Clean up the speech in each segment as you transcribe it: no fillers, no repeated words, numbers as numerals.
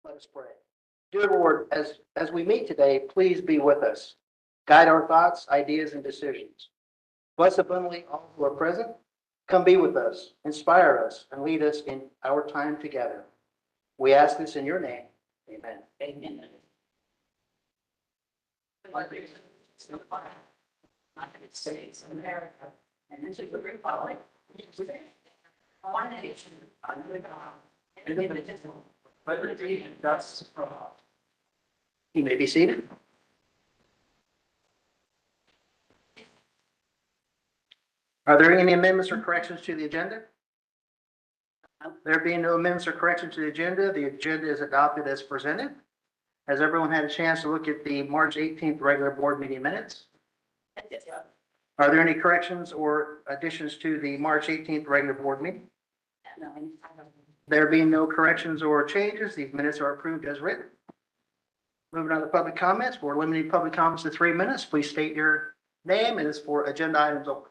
Let us pray. Dear Lord, as we meet today, please be with us. Guide our thoughts, ideas, and decisions. Bless abundantly all who are present. Come be with us, inspire us, and lead us in our time together. We ask this in your name. Amen. Amen. United States of America, and to the republic, one nation, under God, indivisible, with liberty and justice for all. You may be seated. Are there any amendments or corrections to the agenda? There being no amendments or corrections to the agenda is adopted as presented. Has everyone had a chance to look at the March 18th regular board meeting minutes? Are there any corrections or additions to the March 18th regular board meeting? No. There being no corrections or changes, these minutes are approved as written. Moving on to public comments, we're limiting public comments to 3 minutes. Please state your name, and it's for agenda items only.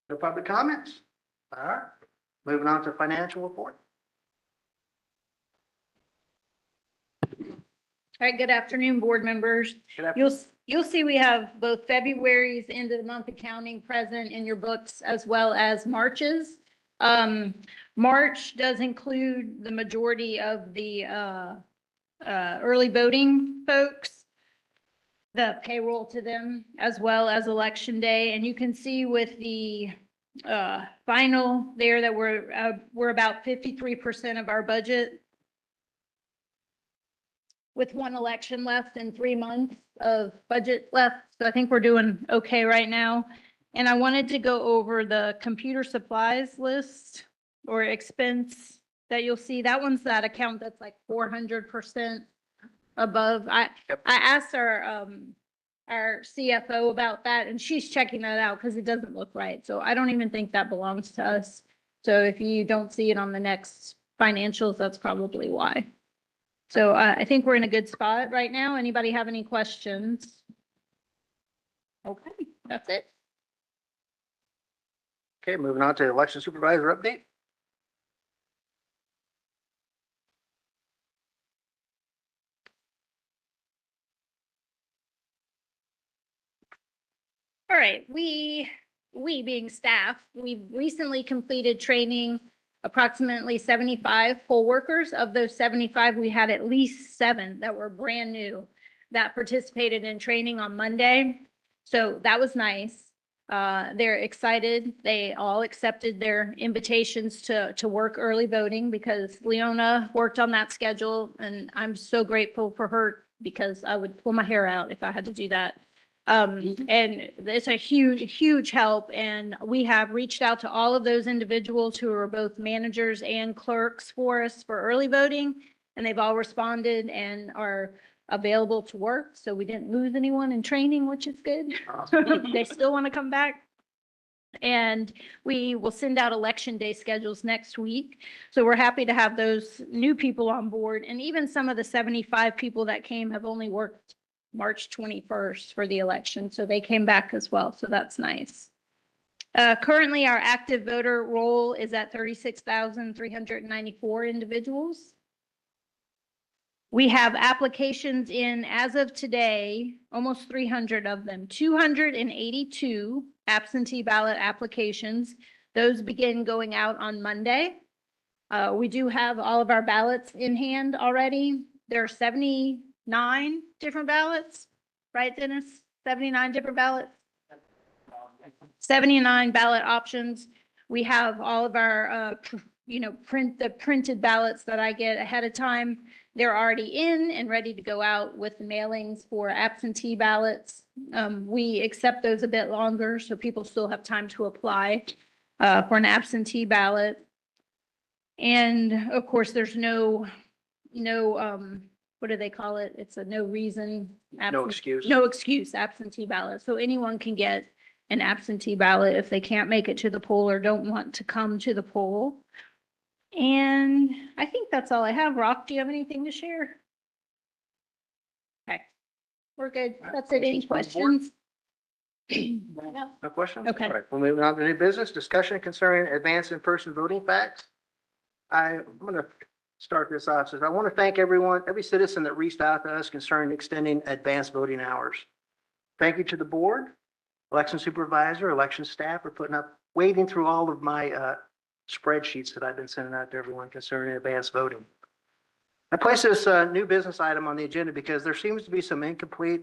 No public comments? All right. Moving on to financial report. All right, good afternoon, board members. Good afternoon. You'll see we have both February's end of the month accounting present in your books as well as March's. March does include the majority of the early voting folks, the payroll to them, as well as election day. And you can see with the final there that we're about 53% of our budget, with one election left and 3 months of budget left. So I think we're doing okay right now. And I wanted to go over the computer supplies list or expense that you'll see. That one's that account that's like 400% above. I asked our CFO about that, and she's checking that out because it doesn't look right. So I don't even think that belongs to us. So if you don't see it on the next financials, that's probably why. So I think we're in a good spot right now. Anybody have any questions? Okay, that's it. Okay, moving on to election supervisor update. All right, we being staff, we've recently completed training approximately 75 poll workers. Of those 75, we had at least 7 that were brand new that participated in training on Monday. So that was nice. They're excited. They all accepted their invitations to work early voting because Leona worked on that schedule, and I'm so grateful for her because I would pull my hair out if I had to do that. And it's a huge help. And we have reached out to all of those individuals who are both managers and clerks for us for early voting. And they've all responded and are available to work. So we didn't lose anyone in training, which is good. They still want to come back. And we will send out election day schedules next week. So we're happy to have those new people on board. And even some of the 75 people that came have only worked March 21st for the election. So they came back as well. So that's nice. Currently, our active voter roll is at 36,394 individuals. We have applications in as of today, almost 300 of them, 282 absentee ballot applications. Those begin going out on Monday. We do have all of our ballots in hand already. There are 79 different ballots, right, Dennis? 79 different ballots? 79 ballot options. We have all of our, printed ballots that I get ahead of time. They're already in and ready to go out with the mailings for absentee ballots. We accept those a bit longer, so people still have time to apply for an absentee ballot. And of course, there's no what do they call it? It's a no reason. No excuse. No excuse absentee ballot. So anyone can get an absentee ballot if they can't make it to the poll or don't want to come to the poll. And I think that's all I have. Rock, do you have anything to share? Okay, we're good. That's it. Any questions? No. No questions? Okay. All right, we're moving on to new business, discussion concerning advanced in-person voting facts. I'm going to start this off. So I want to thank everyone, every citizen that reached out to us concerning extending advanced voting hours. Thank you to the board, election supervisor, election staff for wading through all of my spreadsheets that I've been sending out to everyone concerning advanced voting. I placed this new business item on the agenda because there seems to be some incomplete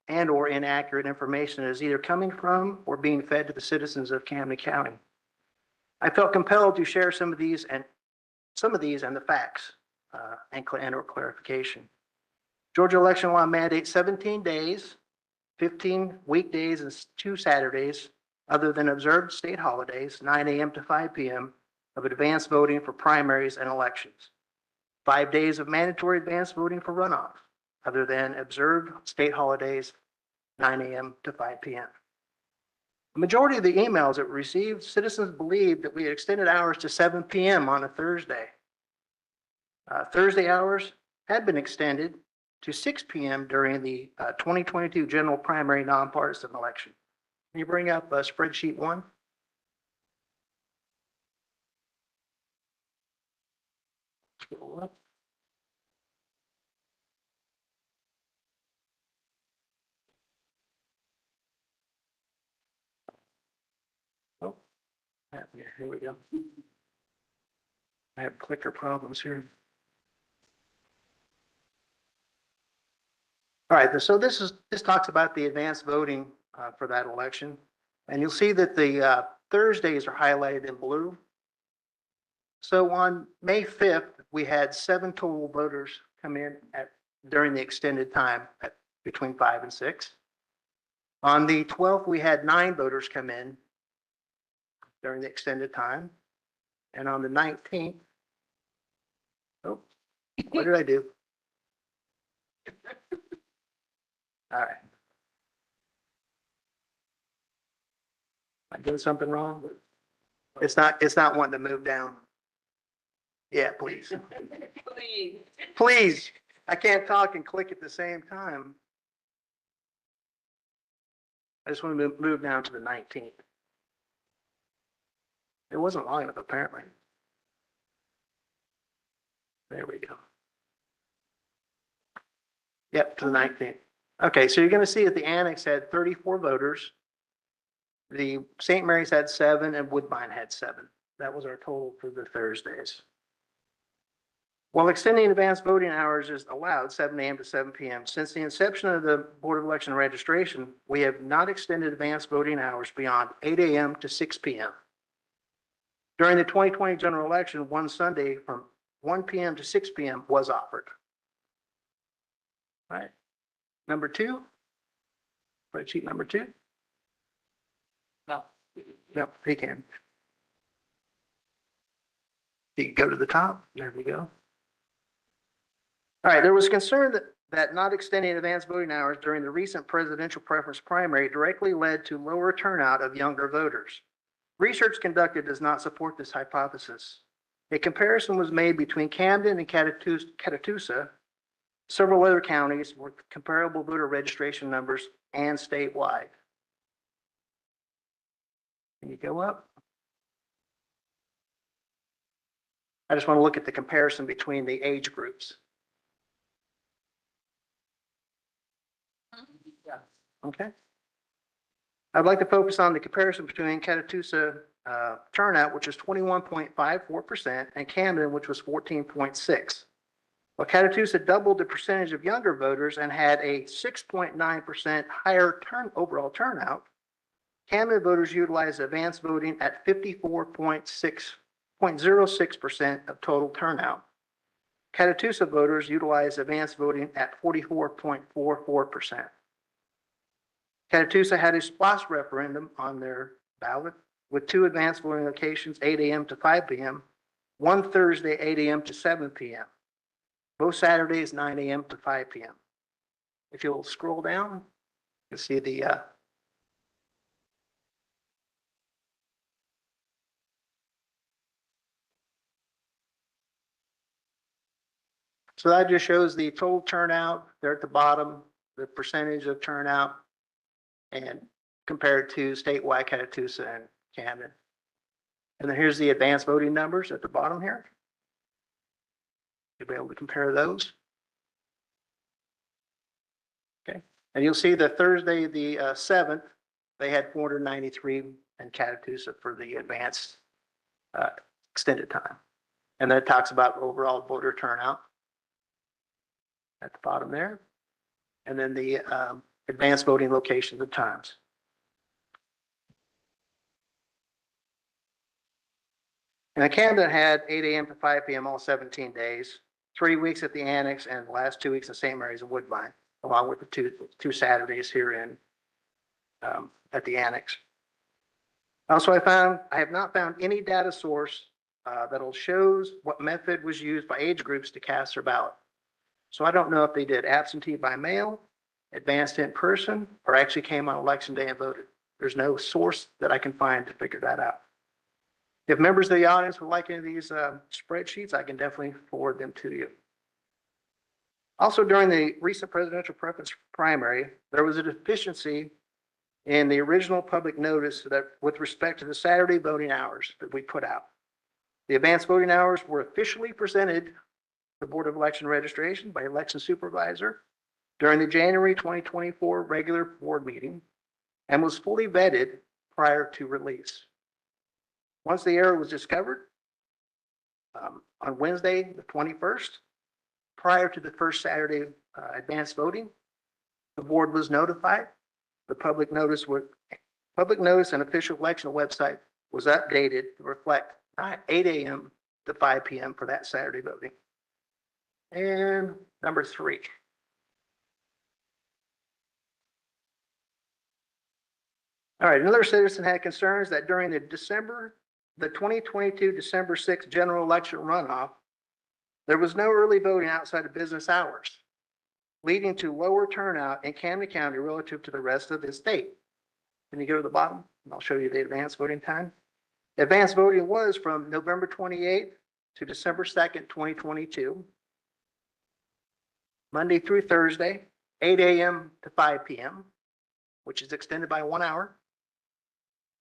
and or inaccurate information that is either coming from or being fed to the citizens of Camden County. I felt compelled to share some of these and the facts and or clarification. Georgia election law mandates 17 days, 15 weekdays and 2 Saturdays, other than observed state holidays, 9 a.m. to 5 p.m. of advanced voting for primaries and elections. 5 days of mandatory advanced voting for runoff, other than observed state holidays, 9 a.m. to 5 p.m. The majority of the emails that we received, citizens believed that we had extended hours to 7 p.m. on a Thursday. Thursday hours had been extended to 6 p.m. during the 2022 general primary nonpartisan election. Can you bring up spreadsheet 1? Scroll up. Oh, yeah, here we go. I have clicker problems here. All right, so this talks about the advanced voting for that election. And you'll see that the Thursdays are highlighted in blue. So on May 5th, we had 7 total voters come in during the extended time at between 5 and 6. On the 12th, we had 9 voters come in during the extended time. And on the 19th, oh, what did I do? All right. Am I doing something wrong? It's not wanting to move down. Yeah, please. Please. I can't talk and click at the same time. I just want to move down to the 19th. It wasn't long enough, apparently. There we go. Yep, to the 19th. Okay, so you're going to see that the annex had 34 voters. The St. Mary's had 7 and Woodbine had 7. That was our total for the Thursdays. While extending advanced voting hours is allowed 7 a.m. to 7 p.m., since the inception of the Board of Election Registration, we have not extended advanced voting hours beyond 8 a.m. to 6 p.m. During the 2020 general election, one Sunday from 1 p.m. to 6 p.m. was offered. All right. Number 2, spreadsheet number 2. No. No, he can. You can go to the top. There we go. All right, there was concern that not extending advanced voting hours during the recent presidential preference primary directly led to lower turnout of younger voters. Research conducted does not support this hypothesis. A comparison was made between Camden and Catatusa, several other counties with comparable voter registration numbers, and statewide. Can you go up? I just want to look at the comparison between the age groups. Okay. I'd like to focus on the comparison between Catatusa turnout, which is 21.54%, and Camden, which was 14.6%. While Catatusa doubled the percentage of younger voters and had a 6.9% higher overall turnout, Camden voters utilized advanced voting at 54.06% of total turnout. Catatusa voters utilized advanced voting at 44.44%. Catatusa had a SPLOST referendum on their ballot with 2 advanced voting locations, 8 a.m. to 5 p.m., one Thursday, 8 a.m. to 7 p.m., both Saturdays, 9 a.m. to 5 p.m. If you'll scroll down, you'll see the so that just shows the total turnout there at the bottom, the percentage of turnout, and compared to statewide Catatusa and Camden. And then here's the advanced voting numbers at the bottom here. You'll be able to compare those. Okay, and you'll see that Thursday, the 7th, they had 493 in Catacoosa for the advanced extended time. And then it talks about overall voter turnout at the bottom there. And then the advanced voting locations and times. And Camden had 8 a.m. to 5 p.m. all 17 days, 3 weeks at the Annex, and the last 2 weeks in St. Mary's and Woodbine, along with the two Saturdays here in at the Annex. Also, I have not found any data source that'll shows what method was used by age groups to cast their ballot. So I don't know if they did absentee by mail, advanced in person, or actually came on election day and voted. There's no source that I can find to figure that out. If members of the audience would like any of these spreadsheets, I can definitely forward them to you. Also, during the recent presidential preference primary, there was a deficiency in the original public notice that with respect to the Saturday voting hours that we put out. The advanced voting hours were officially presented to the Board of Election Registration by election supervisor during the January 2024 regular board meeting and was fully vetted prior to release. Once the error was discovered on Wednesday, the 21st, prior to the first Saturday advanced voting, the board was notified. The public notice and official election website was updated to reflect 8 a.m. to 5 p.m. for that Saturday voting. And number 3. All right, another citizen had concerns that during the 2022 December 6th general election runoff, there was no early voting outside of business hours, leading to lower turnout in Camden County relative to the rest of the state. Can you go to the bottom? And I'll show you the advanced voting time. Advanced voting was from November 28th to December 2nd, 2022, Monday through Thursday, 8 a.m. to 5 p.m., which is extended by 1 hour,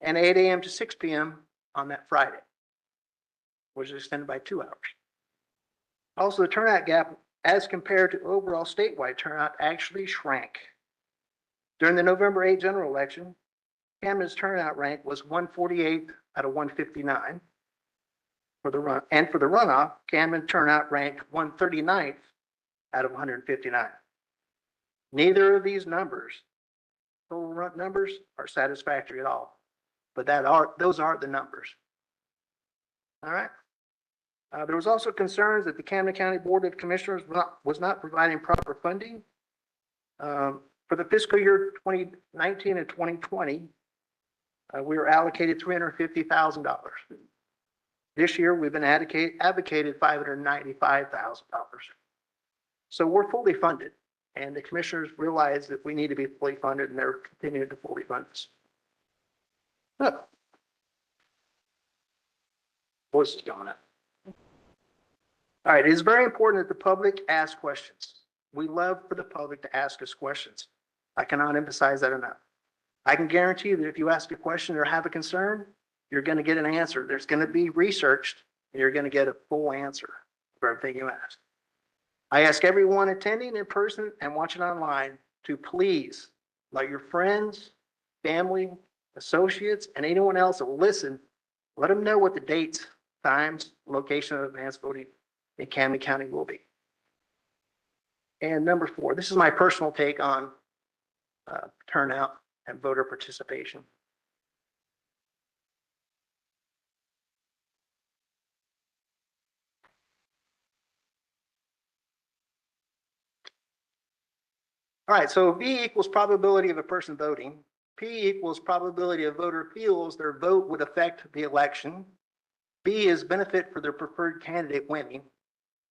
and 8 a.m. to 6 p.m. on that Friday, which is extended by 2 hours. Also, the turnout gap as compared to overall statewide turnout actually shrank. During the November 8 general election, Camden's turnout rank was 148 out of 159 for the run, and for the runoff, Camden turnout ranked 139th out of 159. Neither of these numbers, total run numbers, are satisfactory at all, but those are the numbers. All right. There was also concerns that the Camden County Board of Commissioners was not providing proper funding. For the fiscal year 2019 and 2020, we were allocated $350,000. This year, we've been advocated $595,000. So we're fully funded, and the commissioners realize that we need to be fully funded, and they're continuing to fully fund us. Oh. Voice is going up. All right, it is very important that the public ask questions. We love for the public to ask us questions. I cannot emphasize that enough. I can guarantee you that if you ask a question or have a concern, you're going to get an answer. There's going to be researched, and you're going to get a full answer for everything you ask. I ask everyone attending in person and watching online to please let your friends, family, associates, and anyone else that will listen, let them know what the dates, times, location of advanced voting in Camden County will be. And number 4, this is my personal take on turnout and voter participation. All right, so V equals probability of a person voting. P equals probability a voter feels their vote would affect the election. B is benefit for their preferred candidate winning.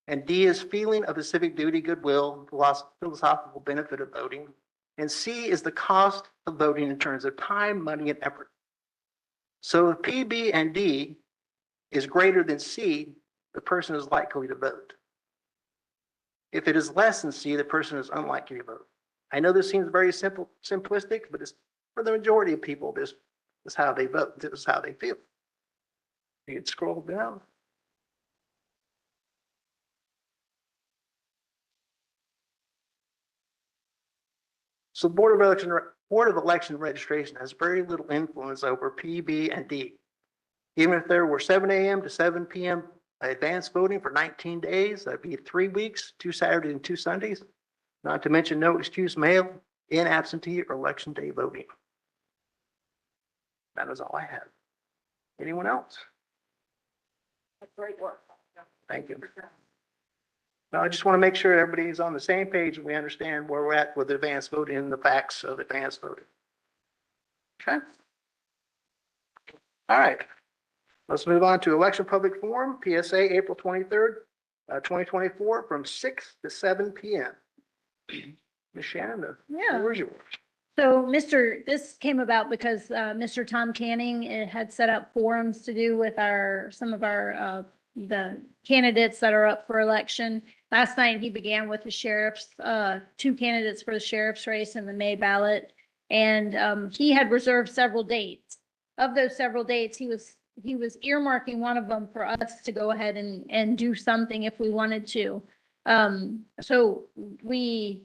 And D is feeling of the civic duty, goodwill, philosophical benefit of voting. And C is the cost of voting in terms of time, money, and effort. So if P, B, and D is greater than C, the person is likely to vote. If it is less than C, the person is unlikely to vote. I know this seems very simplistic, but it's, for the majority of people, this is how they vote. This is how they feel. You can scroll down. So the Board of Election Registration has very little influence over P, B, and D. Even if there were 7 a.m. to 7 p.m. advanced voting for 19 days, that'd be 3 weeks, 2 Saturdays and 2 Sundays, not to mention no excuse mail, in absentee or election day voting. That is all I have. Anyone else? That's great work. Thank you. Now, I just want to make sure everybody's on the same page and we understand where we're at with advanced voting and the facts of advanced voting. Okay. All right. Let's move on to election public forum, PSA, April 23rd, 2024, from 6 to 7 p.m. Ms. Shannon, the floor is yours. So this came about because Mr. Tom Canning had set up forums to do with some of our the candidates that are up for election. Last night, he began with the sheriff's, 2 candidates for the sheriff's race in the May ballot. And he had reserved several dates. Of those several dates, he was earmarking one of them for us to go ahead and do something if we wanted to. So the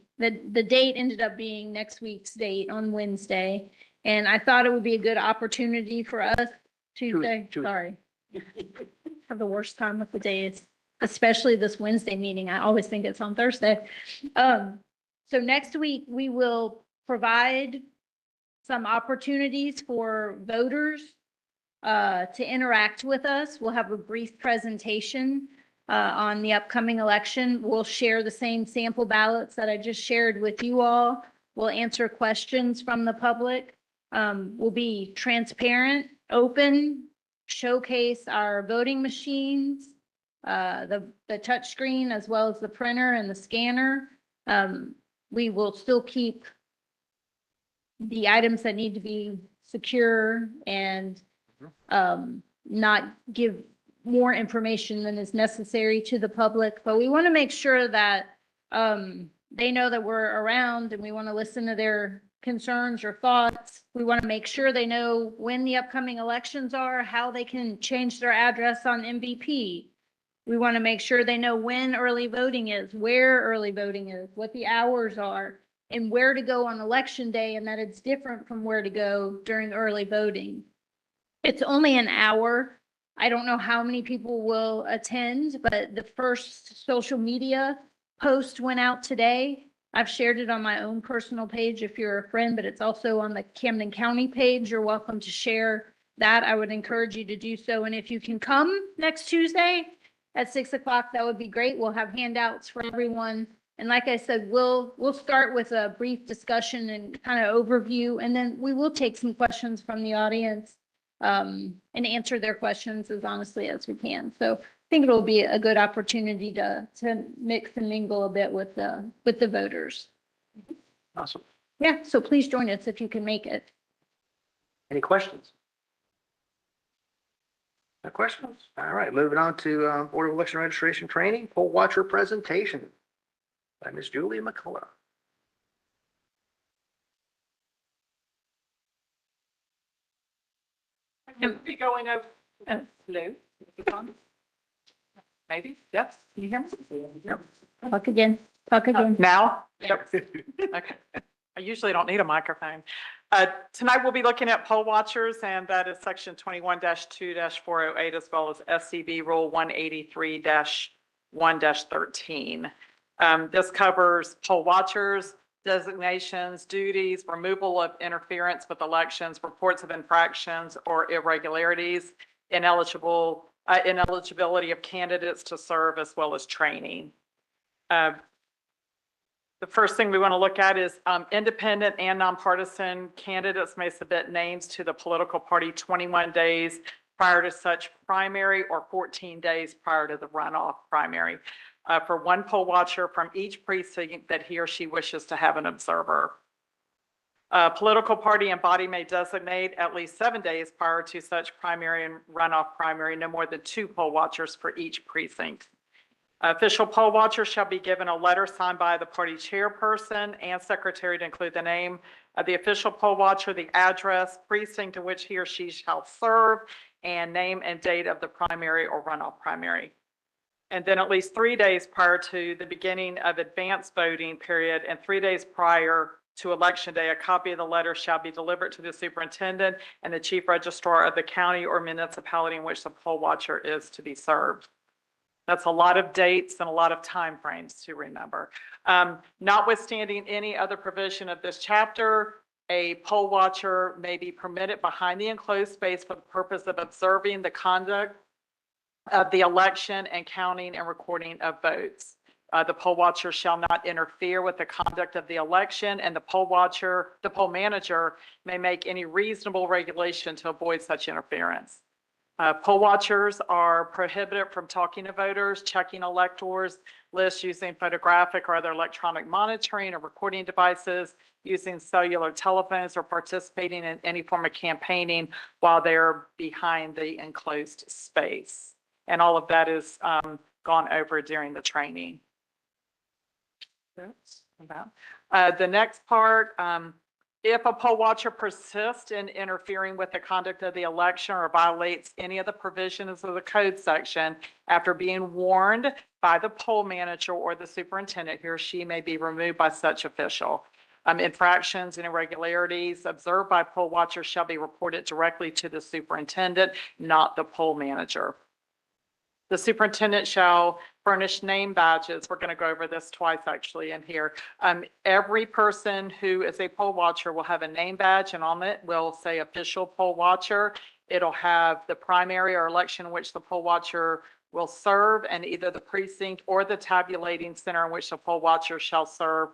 date ended up being next week's date on Wednesday. And I thought it would be a good opportunity for us, Tuesday. Sorry. Have the worst time with the days, especially this Wednesday meeting. I always think it's on Thursday. So next week we will provide some opportunities for voters to interact with us. We'll have a brief presentation on the upcoming election. We'll share the same sample ballots that I just shared with you all. We'll answer questions from the public. We'll be transparent, open, showcase our voting machines, the touch screen, as well as the printer and the scanner. We will still keep the items that need to be secure and not give more information than is necessary to the public. But we want to make sure that they know that we're around and we want to listen to their concerns or thoughts. We want to make sure they know when the upcoming elections are, how they can change their address on MVP. We want to make sure they know when early voting is, where early voting is, what the hours are, and where to go on election day, and that it's different from where to go during early voting. It's only an hour. I don't know how many people will attend, but the first social media post went out today. I've shared it on my own personal page if you're a friend, but it's also on the Camden County page. You're welcome to share that. I would encourage you to do so. And if you can come next Tuesday at 6 o'clock, that would be great. We'll have handouts for everyone. And like I said, we'll start with a brief discussion and kind of overview, and then we will take some questions from the audience and answer their questions as honestly as we can. So I think it'll be a good opportunity to mix and mingle a bit with the voters. Awesome. Yeah, so please join us if you can make it. Any questions? No questions? All right, moving on to Board of Election Registration Training, poll watcher presentation by Ms. Julia McCullough. We'll be going over. Hello? Maybe, yes, can you hear me? Yep. Talk again. Now? Yep. Okay. I usually don't need a microphone. Tonight we'll be looking at poll watchers, and that is section 21-2-408, as well as SCB rule 183-1-13. This covers poll watchers, designations, duties, removal of interference with elections, reports of infractions or irregularities, ineligibility of candidates to serve, as well as training. The first thing we want to look at is independent and nonpartisan candidates may submit names to the political party 21 days prior to such primary or 14 days prior to the runoff primary for one poll watcher from each precinct that he or she wishes to have an observer. Political party and body may designate at least 7 days prior to such primary and runoff primary, no more than 2 poll watchers for each precinct. Official poll watchers shall be given a letter signed by the party chairperson and secretary to include the name of the official poll watcher, the address, precinct to which he or she shall serve, and name and date of the primary or runoff primary. And then at least 3 days prior to the beginning of advanced voting period and 3 days prior to election day. A copy of the letter shall be delivered to the superintendent and the chief registrar of the county or municipality in which the poll watcher is to be served. That's a lot of dates and a lot of timeframes to remember. Notwithstanding any other provision of this chapter, a poll watcher may be permitted behind the enclosed space for the purpose of observing the conduct of the election and counting and recording of votes. The poll watcher shall not interfere with the conduct of the election, and the poll manager may make any reasonable regulation to avoid such interference. Poll watchers are prohibited from talking to voters, checking electors lists using photographic or other electronic monitoring or recording devices, using cellular telephones, or participating in any form of campaigning while they're behind the enclosed space. And all of that is gone over during the training. The next part, if a poll watcher persists in interfering with the conduct of the election or violates any of the provisions of the code section after being warned by the poll manager or the superintendent, he or she may be removed by such official. Infractions and irregularities observed by poll watchers shall be reported directly to the superintendent, not the poll manager. The superintendent shall furnish name badges. We're going to go over this twice actually in here. Every person who is a poll watcher will have a name badge, and on it will say official poll watcher. It'll have the primary or election in which the poll watcher will serve, and either the precinct or the tabulating center in which the poll watcher shall serve,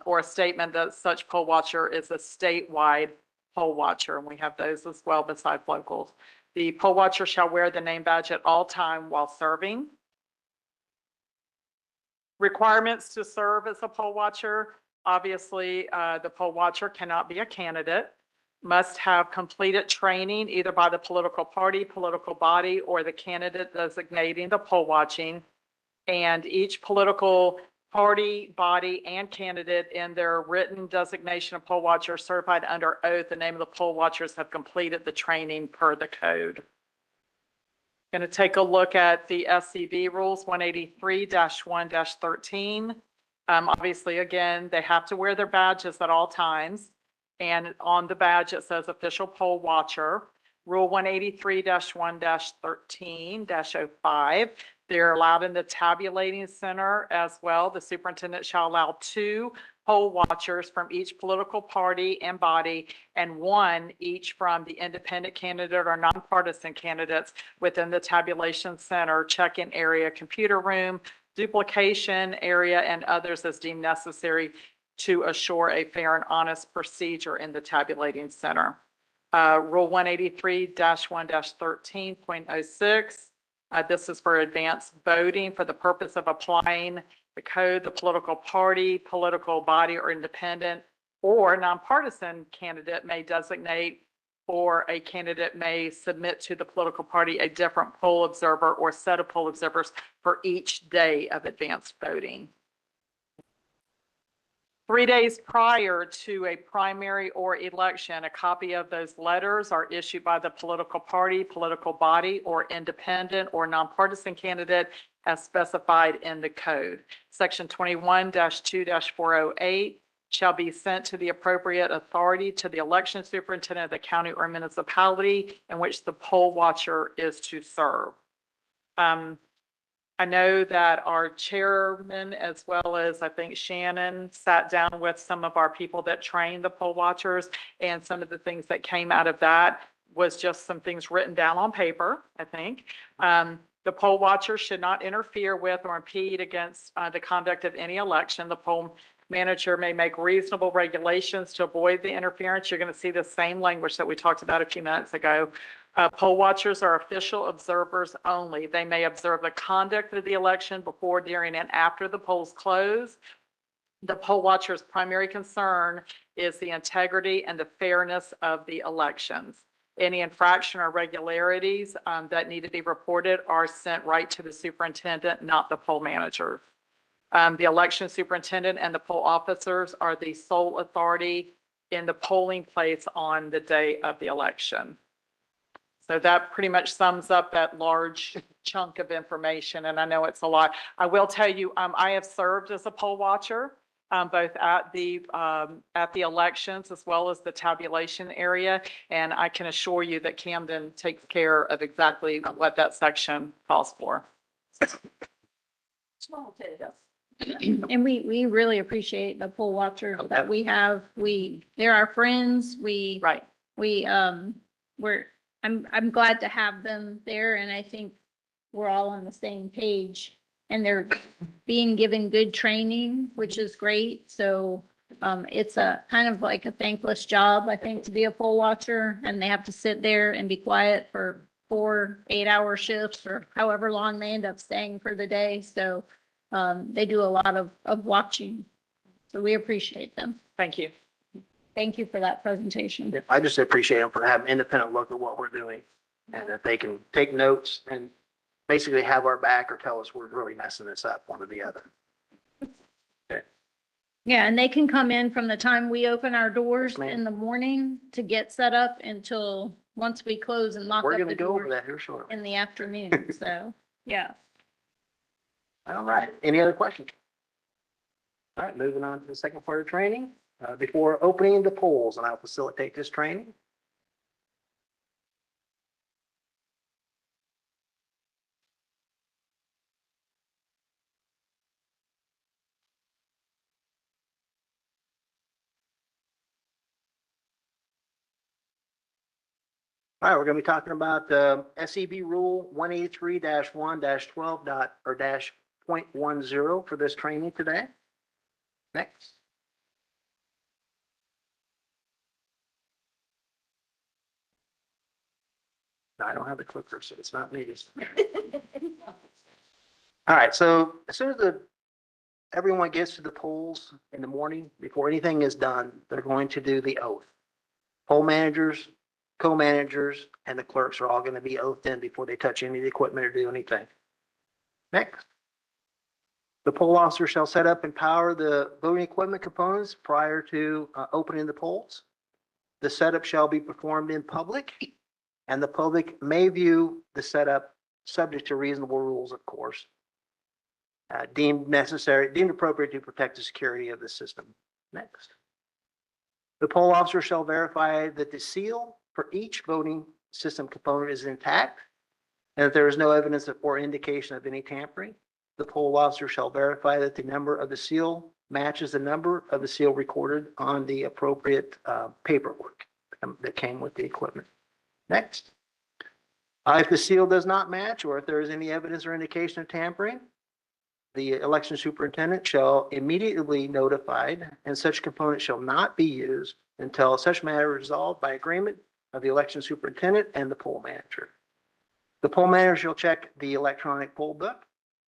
or a statement that such poll watcher is a statewide poll watcher. And we have those as well besides locals. The poll watcher shall wear the name badge at all time while serving. Requirements to serve as a poll watcher. Obviously, the poll watcher cannot be a candidate, must have completed training either by the political party, political body, or the candidate designating the poll watching. And each political party, body, and candidate in their written designation of poll watcher certified under oath, the name of the poll watchers have completed the training per the code. Going to take a look at the SCV rules 183-1-13. Obviously, again, they have to wear their badges at all times. And on the badge, it says official poll watcher. Rule 183-1-13-05. They're allowed in the tabulating center as well. The superintendent shall allow 2 poll watchers from each political party and body, and 1 each from the independent candidate or nonpartisan candidates within the tabulation center, check-in area, computer room, duplication area, and others as deemed necessary to assure a fair and honest procedure in the tabulating center. Rule 183-1-13.06. This is for advanced voting for the purpose of applying the code. The political party, political body, or independent or nonpartisan candidate may designate, or a candidate may submit to the political party a different poll observer or set of poll observers for each day of advanced voting. 3 days prior to a primary or election, a copy of those letters are issued by the political party, political body, or independent or nonpartisan candidate as specified in the code. Section 21-2-408 shall be sent to the appropriate authority to the election superintendent of the county or municipality in which the poll watcher is to serve. I know that our chairman, as well as I think Shannon, sat down with some of our people that train the poll watchers, and some of the things that came out of that was just some things written down on paper, I think. The poll watcher should not interfere with or impede against the conduct of any election. The poll manager may make reasonable regulations to avoid the interference. You're going to see the same language that we talked about a few minutes ago. Poll watchers are official observers only. They may observe the conduct of the election before, during, and after the polls close. The poll watcher's primary concern is the integrity and the fairness of the elections. Any infraction or irregularities that need to be reported are sent right to the superintendent, not the poll manager. The election superintendent and the poll officers are the sole authority in the polling place on the day of the election. So that pretty much sums up that large chunk of information, and I know it's a lot. I will tell you, I have served as a poll watcher. both at the elections as well as the tabulation area. And I can assure you that Camden takes care of exactly what that section calls for. Small potatoes. And we really appreciate the poll watchers that we have. They're our friends. Right. I'm glad to have them there, and I think we're all on the same page. And they're being given good training, which is great. So it's a kind of like a thankless job, I think, to be a poll watcher, and they have to sit there and be quiet for 4 8-hour shifts or however long they end up staying for the day. So they do a lot of watching. So we appreciate them. Thank you. Thank you for that presentation. Yeah, I just appreciate them for having an independent look at what we're doing and that they can take notes and basically have our back or tell us we're really messing this up, one or the other. Yeah, and they can come in from the time we open our doors Yes, ma'am. in the morning to get set up until once we close and lock We're up going the to go over doors that here shortly. in the afternoon. So, yeah. All right. Any other questions? All right, moving on to the second part of training. Before opening the polls, and I'll facilitate this training. All right, we're going to be talking about SEB Rule 183-1-12 or dash .10 for this training today. Next. No, I don't have the clicker, so it's not needed. All right, so as soon as everyone gets to the polls in the morning, before anything is done, they're going to do the oath. Poll managers, co-managers, and the clerks are all going to be oathed in before they touch any of the equipment or do anything. Next. The poll officer shall set up and power the voting equipment components prior to opening the polls. The setup shall be performed in public, and the public may view the setup subject to reasonable rules, of course, deemed appropriate to protect the security of the system. Next. The poll officer shall verify that the seal for each voting system component is intact and that there is no evidence or indication of any tampering. The poll officer shall verify that the number of the seal matches the number of the seal recorded on the appropriate paperwork that came with the equipment. Next. If the seal does not match or if there is any evidence or indication of tampering, the election superintendent shall immediately be notified, and such component shall not be used until such matter is resolved by agreement of the election superintendent and the poll manager. The poll manager shall check the electronic poll book.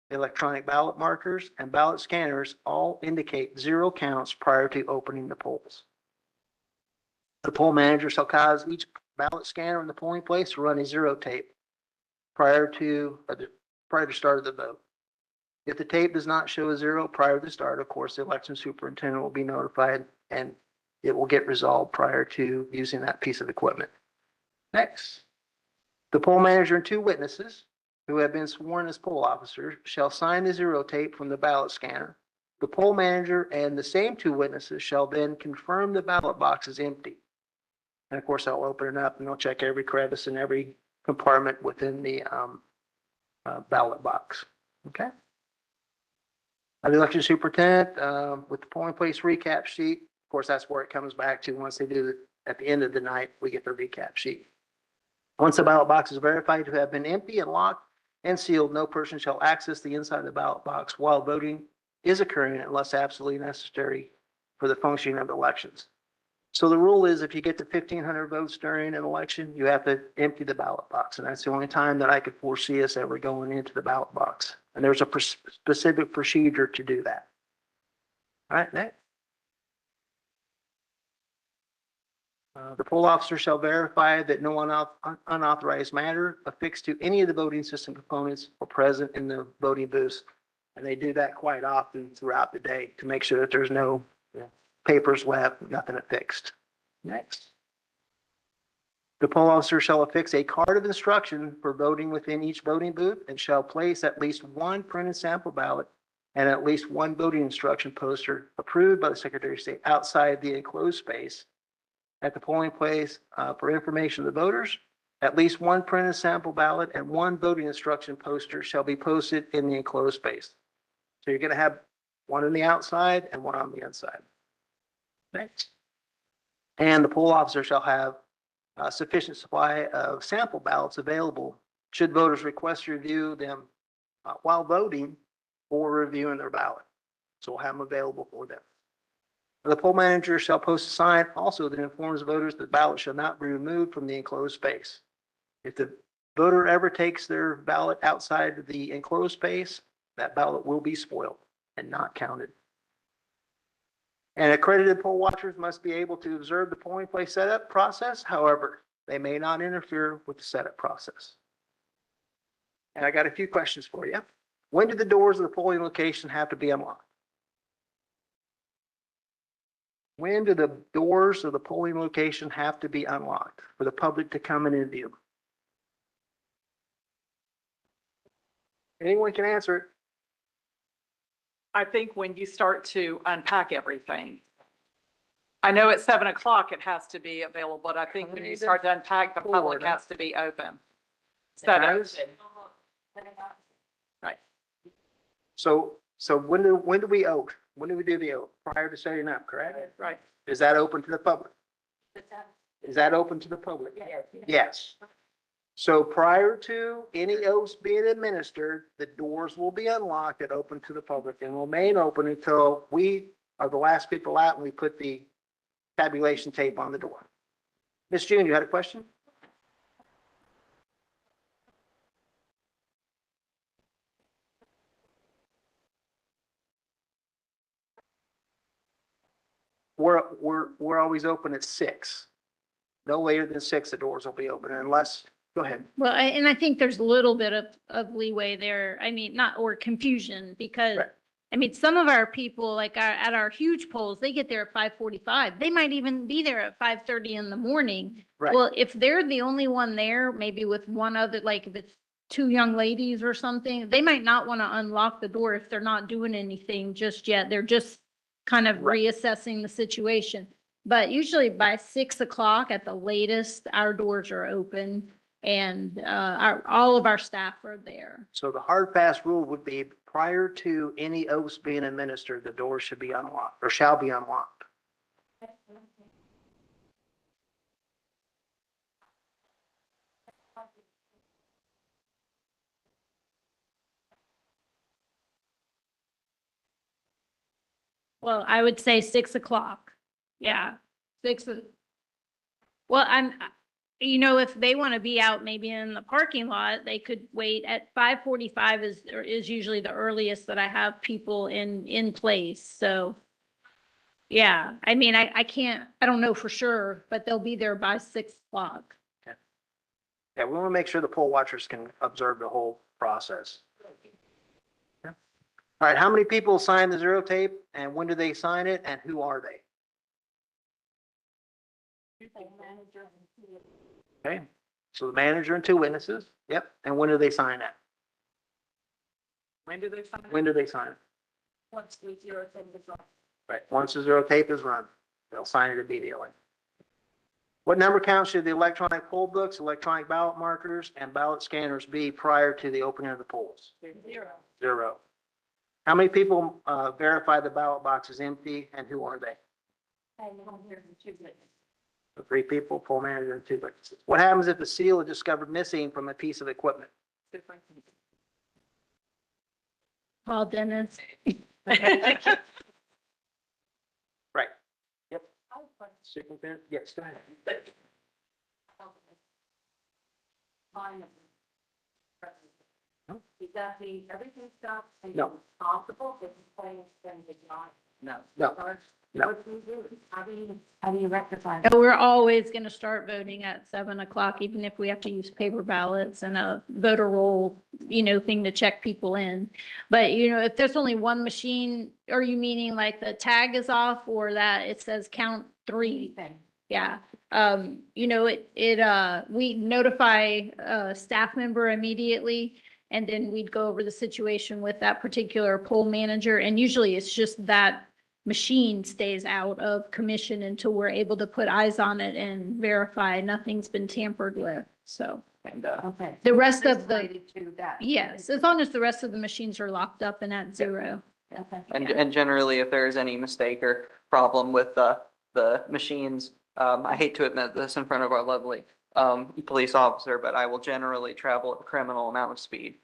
The electronic ballot markers and ballot scanners all indicate 0 counts prior to opening the polls. The poll manager shall cause each ballot scanner in the polling place to run a 0 tape prior to start of the vote. If the tape does not show a 0 prior to the start, of course, the election superintendent will be notified and it will get resolved prior to using that piece of equipment. Next, the poll manager and 2 witnesses who have been sworn as poll officers shall sign the 0 tape from the ballot scanner. The poll manager and the same 2 witnesses shall then confirm the ballot box is empty. And of course, I'll open it up and they'll check every crevice and every compartment within the ballot box. Okay. The election superintendent with the polling place recap sheet. Of course, that's where it comes back to once they do it at the end of the night, we get the recap sheet. Once the ballot box is verified to have been empty and locked and sealed, no person shall access the inside of the ballot box while voting is occurring unless absolutely necessary for the functioning of elections. So the rule is if you get to 1,500 votes during an election, you have to empty the ballot box. And that's the only time that I could foresee us ever going into the ballot box. And there's a specific procedure to do that. All right, next. The poll officer shall verify that no unauthorized matter affixed to any of the voting system components are present in the voting booths. And they do that quite often throughout the day to make sure that there's no papers left, nothing affixed. Next. The poll officer shall affix a card of instruction for voting within each voting booth and shall place at least 1 printed sample ballot and at least one voting instruction poster approved by the Secretary of State outside the enclosed space at the polling place for information to the voters. At least one printed sample ballot and one voting instruction poster shall be posted in the enclosed space. So you're going to have one on the outside and one on the inside. Next. And the poll officer shall have sufficient supply of sample ballots available should voters request to review them while voting or reviewing their ballot. So we'll have them available for them. The poll manager shall post a sign also that informs voters that ballot shall not be removed from the enclosed space. If the voter ever takes their ballot outside of the enclosed space, that ballot will be spoiled and not counted. And accredited poll watchers must be able to observe the polling place setup process. However, they may not interfere with the setup process. And I got a few questions for you. When do the doors of the polling location have to be unlocked? When do the doors of the polling location have to be unlocked for the public to come in and view? Anyone can answer it. I think when you start to unpack everything. I know at 7 o'clock it has to be available, but I think when you start to unpack, the public has to be open. Set up. Right. So when do we oath? When do we do the oath? Prior to setting up, correct? Right. Is that open to the public? Is that open to the public? Yes. So prior to any oaths being administered, the doors will be unlocked and open to the public and will remain open until we are the last people out and we put the tabulation tape on the door. Ms. June, you had a question? We're always open at 6. No later than 6, the doors will be open unless, go ahead. Well, and I think there's a little bit of leeway there. I mean, or confusion because, Right. I mean, some of our people, like at our huge polls, they get there at 5:45. They might even be there at 5:30 in the morning. Right. Well, if they're the only one there, maybe with one other, like if it's 2 young ladies or something, they might not want to unlock the door if they're not doing anything just yet. They're just kind of Right. reassessing the situation. But usually by 6 o'clock at the latest, our doors are open and all of our staff are there. So the hard fast rule would be prior to any oaths being administered, the doors should be unlocked or shall be unlocked. Well, I would say 6 o'clock. Yeah, 6. Well, if they want to be out maybe in the parking lot, they could wait at 5:45 is usually the earliest that I have people in place. So, yeah, I mean, I don't know for sure, but they'll be there by 6 o'clock. Yeah, we want to make sure the poll watchers can observe the whole process. Yeah. All right, how many people signed the zero tape and when do they sign it and who are they? Okay, so the manager and 2 witnesses. Yep, and when do they sign that? When do they sign? When do they sign it? Once the zero tape is on. Right, once the zero tape is run, they'll sign it immediately. What number count should the electronic poll books, electronic ballot markers, and ballot scanners be prior to the opening of the polls? 0. 0. How many people verify the ballot box is empty and who are they? 3 people, poll manager and 2 witnesses. What happens if the seal is discovered missing from a piece of equipment? Paul Dennis. Right. Yep. Superintendent, yes, go ahead. Exactly, everything stops. No. Possible, if the plane is not. No. What do you do? How do you rectify No, we're always going to start voting at 7 o'clock, even if we have to use paper ballots and a voter roll, thing to check people in. But, if there's only one machine, are you meaning like the tag is off or that it says count 3? Yeah. We notify a staff member immediately And then we'd go over the situation with that particular poll manager. And usually it's just that machine stays out of commission until we're able to put eyes on it and verify nothing's been tampered with. So Okay. the rest of the, Related to that. yes, as long as the rest of the machines are locked up and at zero. Okay. And generally, if there is any mistake or problem with the machines, I hate to admit this in front of our lovely police officer, but I will generally travel at a criminal amount of speed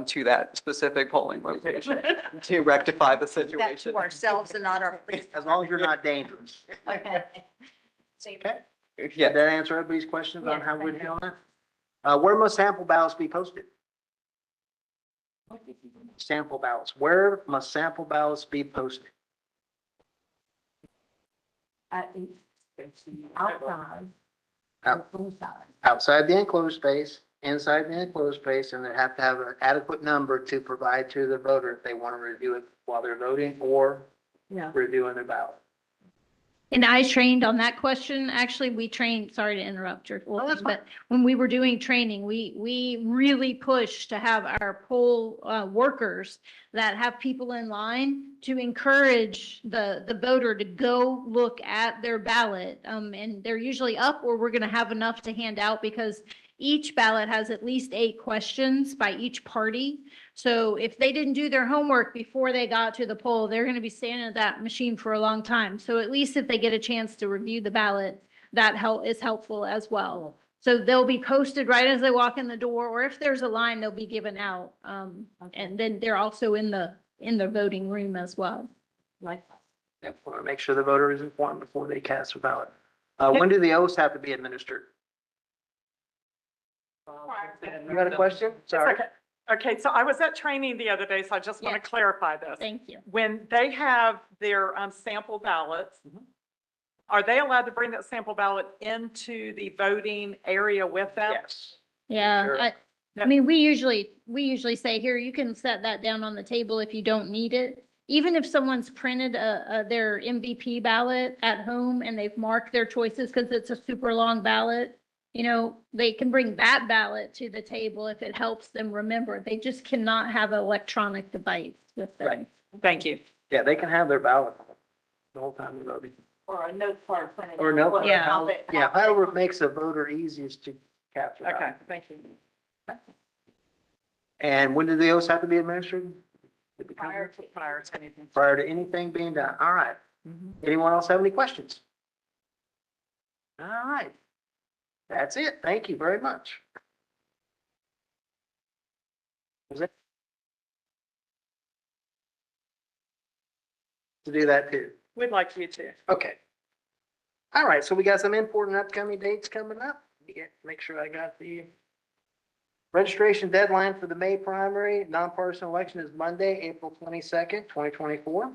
to that specific polling location to rectify the That situation. to ourselves and not our police. As long as you're not dangerous. Okay. Okay. Did Yeah, that answer everybody's questions on Yes, how we thank do on that? Where must sample ballots be posted? Sample ballots. Where must sample ballots be posted? Outside. Out- Inside. Outside the enclosed space, inside the enclosed space, and they have to have an adequate number to provide to the voter if they want to review it while they're voting or Yeah. reviewing their ballot. And I trained on that question. Actually, we trained, sorry to interrupt your, that's fine. but when we were doing training, we really pushed to have our poll workers that have people in line to encourage the voter to go look at their ballot. And they're usually up, or we're going to have enough to hand out because each ballot has at least 8 questions by each party. So if they didn't do their homework before they got to the poll, they're going to be standing at that machine for a long time. So at least if they get a chance to review the ballot, that is helpful as well. So they'll be posted right as they walk in the door, or if there's a line, they'll be given out. And then they're also in the voting room as well. Like, Yep, want to make sure the voter is informed before they cast their ballot. When do the oaths have to be administered? You got a question? It's Sorry. okay. Okay, so I was at training the other day, so I just want Yeah. to clarify this. Thank you. When they have their sample ballots, are they allowed to bring that sample ballot into the voting area with them? Yes. Yeah, Sure. I mean, we usually say, here, you can set that down on the table if you don't need it. Even if someone's printed their MVP ballot at home and they've marked their choices because it's a super long ballot, you know, they can bring that ballot to the table if it helps them remember. They just cannot have an electronic device with them. Right. Thank you. Yeah, they can have their ballot the whole time they're voting. or a note card printed. Or no. Whatever, Yeah. how they- Yeah, how they- however it makes a voter easiest to capture. Okay, ballot. thank you. And when do the oaths have to be administered? Prior to. Prior to anything. Prior to anything being done. All right. Mhm. Anyone else have any questions? All right. That's it. Thank you very much. Was it? To do that too. We'd like you to. Okay. All right, so we got some important upcoming dates coming up. Make sure I got the registration deadline for the May primary nonpartisan election is Monday, April 22nd, 2024.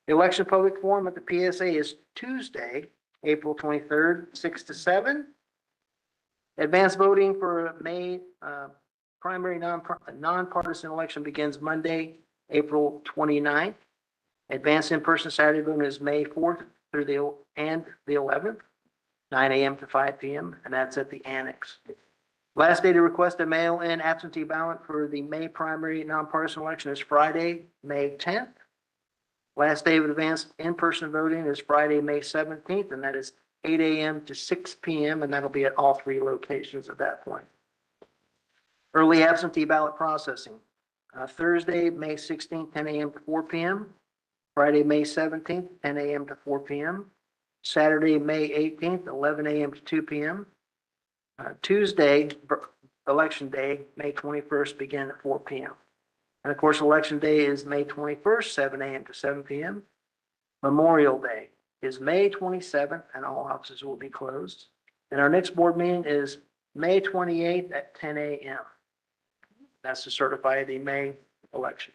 The election public forum at the PSA is Tuesday, April 23rd, 6 to 7. Advanced voting for May primary nonpartisan election begins Monday, April 29th. Advanced in-person Saturday voting is May 4th through the 11th, 9 a.m. to 5 p.m., and that's at the annex. Last day to request a mail-in absentee ballot for the May primary nonpartisan election is Friday, May 10th. Last day of advanced in-person voting is Friday, May 17th, and that is 8 a.m. to 6 p.m., and that'll be at all 3 locations at that point. Early absentee ballot processing, Thursday, May 16th, 10 a.m. to 4 p.m. Friday, May 17th, 10 a.m. to 4 p.m. Saturday, May 18th, 11 a.m. to 2 p.m. Tuesday, election day, May 21st, begin at 4 p.m. And of course, election day is May 21st, 7 a.m. to 7 p.m. Memorial Day is May 27th, and all offices will be closed. And our next board meeting is May 28th at 10 a.m. That's to certify the May election.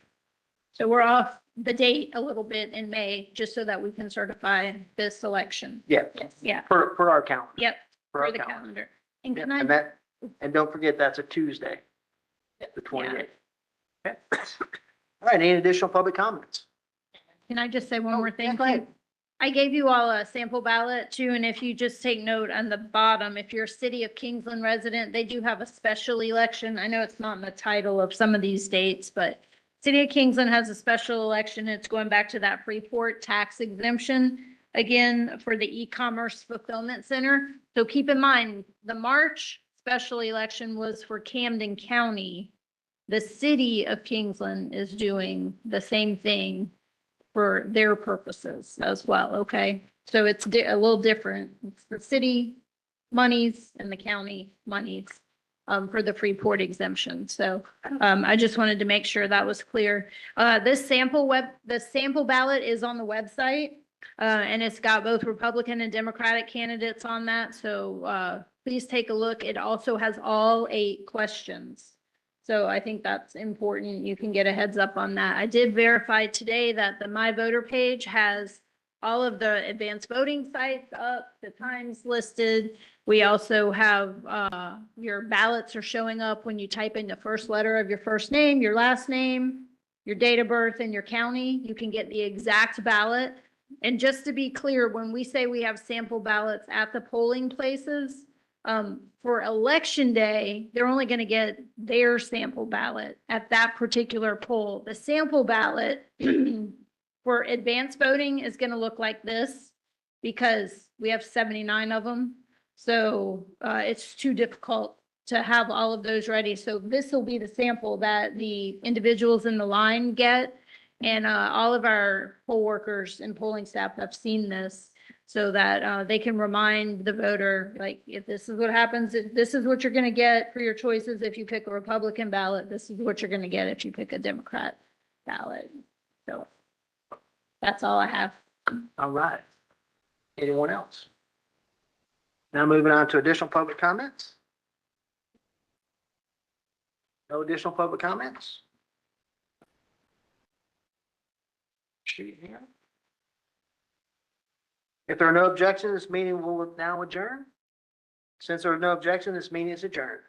So we're off the date a little bit in May, just so that we can certify this election. Yeah, Yeah, for our calendar. yep, For for our the calendar. calendar. And Yeah, can and I, that, and don't forget, that's a Tuesday, the 28th. Okay. All right, any additional public comments? can I just say one more thing? Go ahead. I gave you all a sample ballot too, and if you just take note on the bottom, if you're a City of Kingsland resident, they do have a special election. I know it's not in the title of some of these dates, but City of Kingsland has a special election. It's going back to that Freeport tax exemption again for the e-commerce fulfillment center. So keep in mind, the March special election was for Camden County. The City of Kingsland is doing the same thing for their purposes as well, okay? So it's a little different. It's the city monies and the county monies for the Freeport exemption. So I just wanted to make sure that was clear. The sample ballot is on the website, and it's got both Republican and Democratic candidates on that. So please take a look. It also has all 8 questions. So I think that's important. You can get a heads up on that. I did verify today that the My Voter page has all of the advanced voting sites up, the times listed. We also have, your ballots are showing up when you type in the first letter of your first name, your last name, your date of birth and your county. You can get the exact ballot. And just to be clear, when we say we have sample ballots at the polling places, for election day, they're only going to get their sample ballot at that particular poll. The sample ballot for advanced voting is going to look like this because we have 79 of them. So it's too difficult to have all of those ready. So this will be the sample that the individuals in the line get. And all of our poll workers and polling staff have seen this, so that they can remind the voter, like, if this is what happens, if this is what you're going to get for your choices. If you pick a Republican ballot, this is what you're going to get if you pick a Democrat ballot. So that's all I have. All right. Anyone else? Now moving on to additional public comments. No additional public comments? Shoot here. If there are no objections, this meeting will now adjourn. Since there are no objections, this meeting is adjourned.